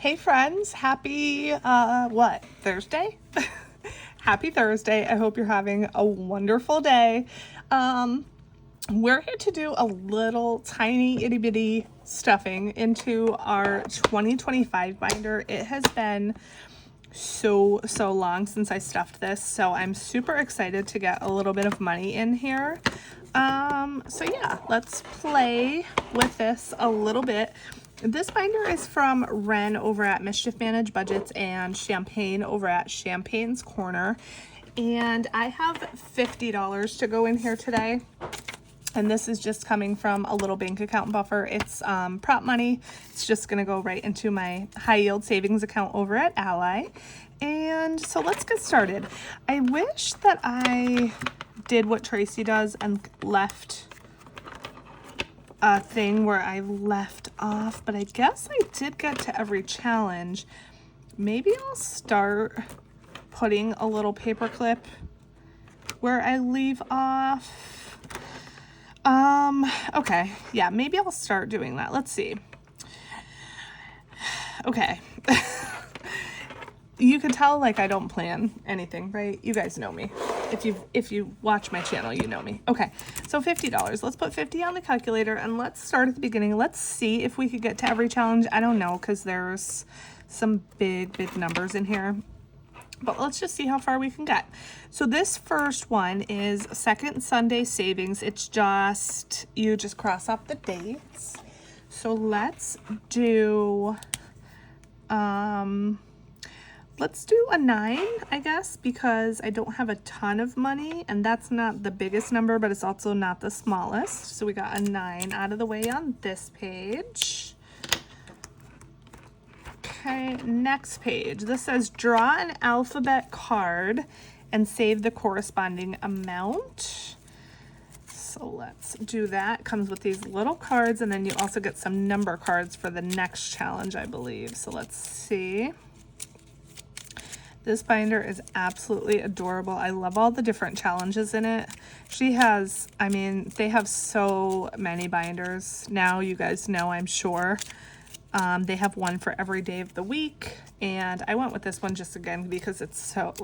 Hey friends, happy, Thursday? Happy Thursday. I hope you're having a wonderful day. We're here to do a little tiny itty bitty stuffing into our 2025 binder. It has been so long since I stuffed this, so I'm super excited to get a little bit of money in here. So yeah, let's play with this a little bit. This binder is from Wren over at Mischief Managed Budgets and Champagne over at Champagne's Corner. And I have $50 to go in here today. And this is just coming from a little bank account buffer. It's prop money. It's just gonna go right into my high yield savings account over at Ally. And so let's get started. I wish that I did what Tracy does and left a thing where I left off, but I guess I did get to every challenge. Maybe I'll start putting a little paper clip where I leave off. Okay, yeah, maybe I'll start doing that. Let's see. Okay. You can tell like I don't plan anything, right? You guys know me. If you watch my channel, you know me. Okay, so $50. Let's put 50 on the calculator and let's start at the beginning. Let's see if we could get to every challenge. I don't know, because there's some big numbers in here. But let's just see how far we can get. So this first one is second Sunday savings. It's just, you just cross off the dates. So let's do a 9, I guess, because I don't have a ton of money, and that's not the biggest number, but it's also not the smallest. So we got a 9 out of the way on this page. Okay, next page. This says draw an alphabet card and save the corresponding amount. So let's do that. It comes with these little cards, and then you also get some number cards for the next challenge, I believe. So let's see. This binder is absolutely adorable. I love all the different challenges in it. She has, I mean, they have so many binders now, you guys know, I'm sure. They have one for every day of the week, and I went with this one just again because it's so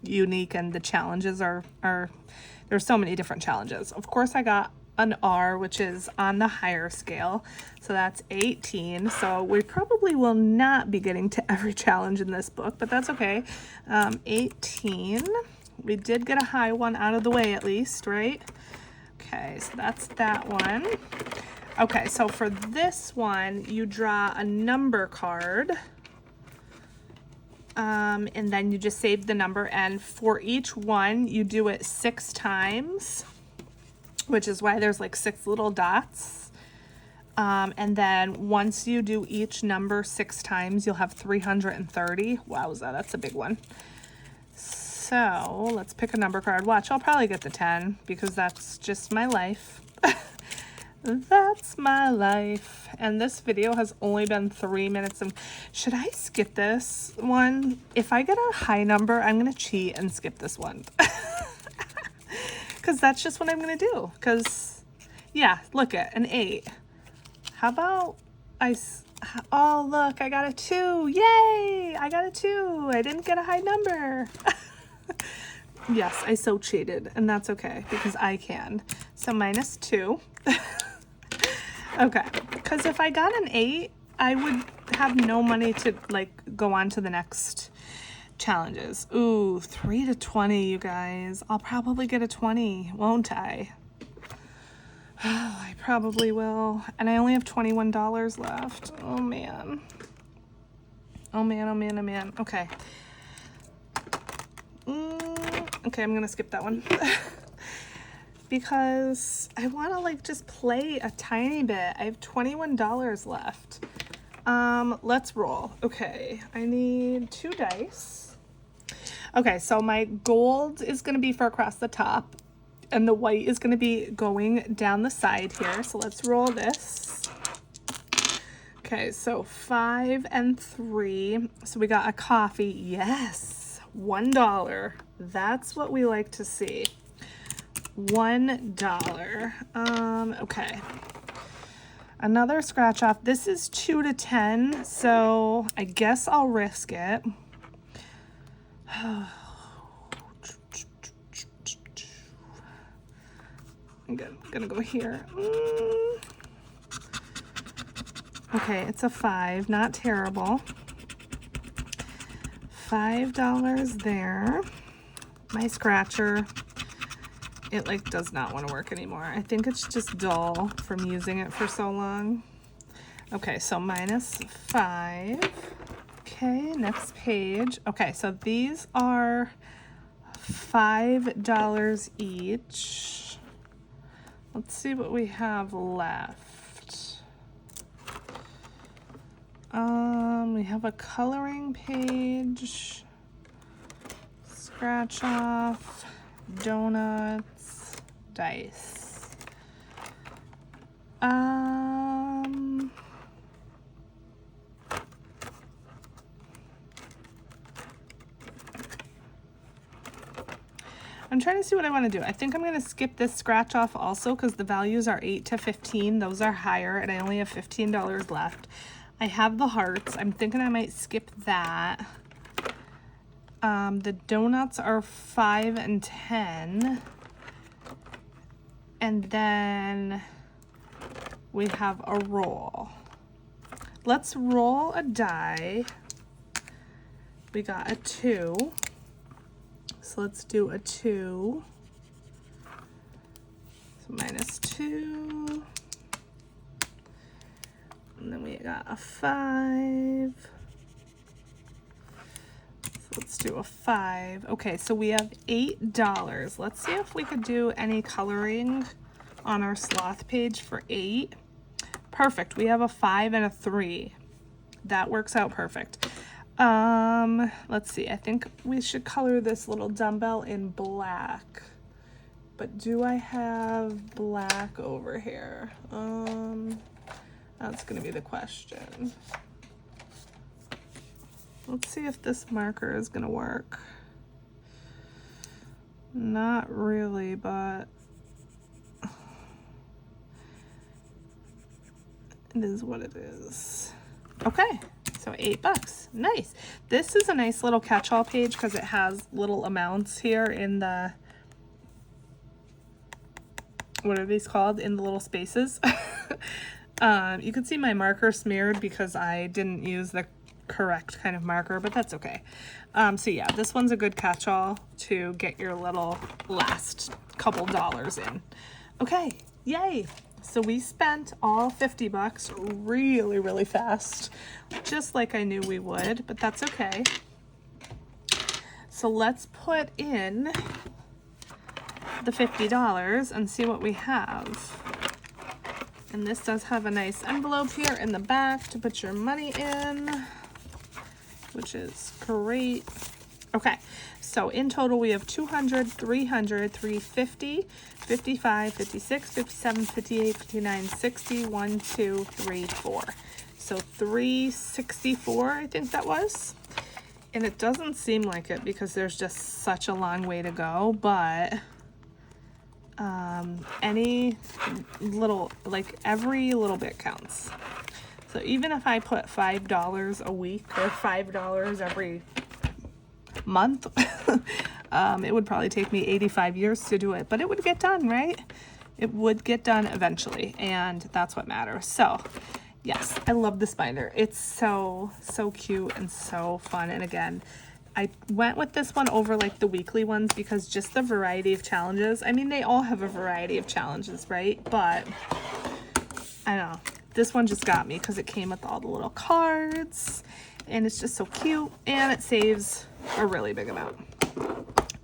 unique, and the challenges are there's so many different challenges. Of course, I got an R, which is on the higher scale, so that's 18. So we probably will not be getting to every challenge in this book, but that's okay. 18. We did get a high one out of the way at least, right? Okay, so that's that one. Okay, so for this one, you draw a number card, and then you just save the number, and for each one, you do it 6 times, which is why there's like 6 little dots. And then once you do each number 6 times, you'll have 330. Wowza, that's a big one. So let's pick a number card. Watch, I'll probably get the 10 because that's just my life. That's my life. And this video has only been 3 minutes. And should I skip this one? If I get a high number, I'm going to cheat and skip this one. Because that's just what I'm going to do. Because, yeah, look at an 8. How about oh, look, I got a 2. Yay! I got a 2. I didn't get a high number. Yes, I so cheated, and that's okay because I can. So -2. Okay, because if I got an 8, I would have no money to like go on to the next challenges. Ooh, 3 to 20, you guys. I'll probably get a 20, won't I? Oh, I probably will. And I only have $21 left. Oh man. Oh man, oh man, oh man. Okay. Okay, I'm gonna skip that one. Because I want to like just play a tiny bit. I have $21 left. Let's roll. Okay, I need 2 dice. Okay, so my gold is going to be for across the top, and the white is going to be going down the side here. So let's roll this. Okay, so 5 and 3. So we got a coffee. Yes, $1. That's what we like to see. $1. Okay. Another scratch off. This is 2 to 10, so I guess I'll risk it. I'm gonna go here. Okay, it's a 5, not terrible. $5 there. My scratcher, it like does not want to work anymore. I think it's just dull from using it for so long. Okay, so -5. Okay, next page. Okay, so these are $5 each. Let's see what we have left. We have a coloring page, scratch off, donuts, dice. I'm trying to see what I want to do. I think I'm going to skip this scratch off also because the values are 8 to 15. Those are higher and I only have $15 left. I have the hearts. I'm thinking I might skip that. The donuts are 5 and 10. And then we have a roll. Let's roll a die. We got a 2. So let's do a 2. So -2. And then we got a 5. So let's do a 5. Okay, so we have $8. Let's see if we could do any coloring on our sloth page for 8. Perfect. We have a 5 and a 3. That works out perfect. Let's see. I think we should color this little dumbbell in black. But do I have black over here? That's going to be the question. Let's see if this marker is going to work. Not really, but it is what it is. Okay, so $8. Nice. This is a nice little catch-all page because it has little amounts here in the, what are these called? In the little spaces. You can see my marker smeared because I didn't use the correct kind of marker, but that's okay. So yeah, this one's a good catch-all to get your little last couple dollars in. Okay, yay. So we spent all $50 really, really fast, just like I knew we would, but that's okay. So let's put in the $50 and see what we have. And this does have a nice envelope here in the back to put your money in, which is great. Okay, so in total we have 200, 300, 350, 55, 56, 57, 58, 59, 60, 1, 2, 3, 4. So 364, I think that was. And it doesn't seem like it because there's just such a long way to go, but any little, like every little bit counts. So even if I put $5 a week or $5 every month, it would probably take me 85 years to do it, but it would get done, right? It would get done eventually, and that's what matters. So yes, I love this binder. It's so cute and so fun. And again, I went with this one over like the weekly ones because just the variety of challenges. I mean, they all have a variety of challenges, right? But I don't know, this one just got me because it came with all the little cards and it's just so cute and it saves a really big amount.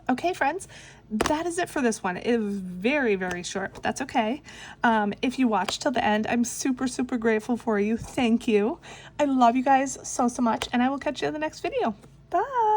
Okay, friends, that is it for this one. It was very, very short, but that's okay. If you watched till the end, I'm super, super grateful for you. Thank you. I love you guys so much, and I will catch you in the next video. Bye.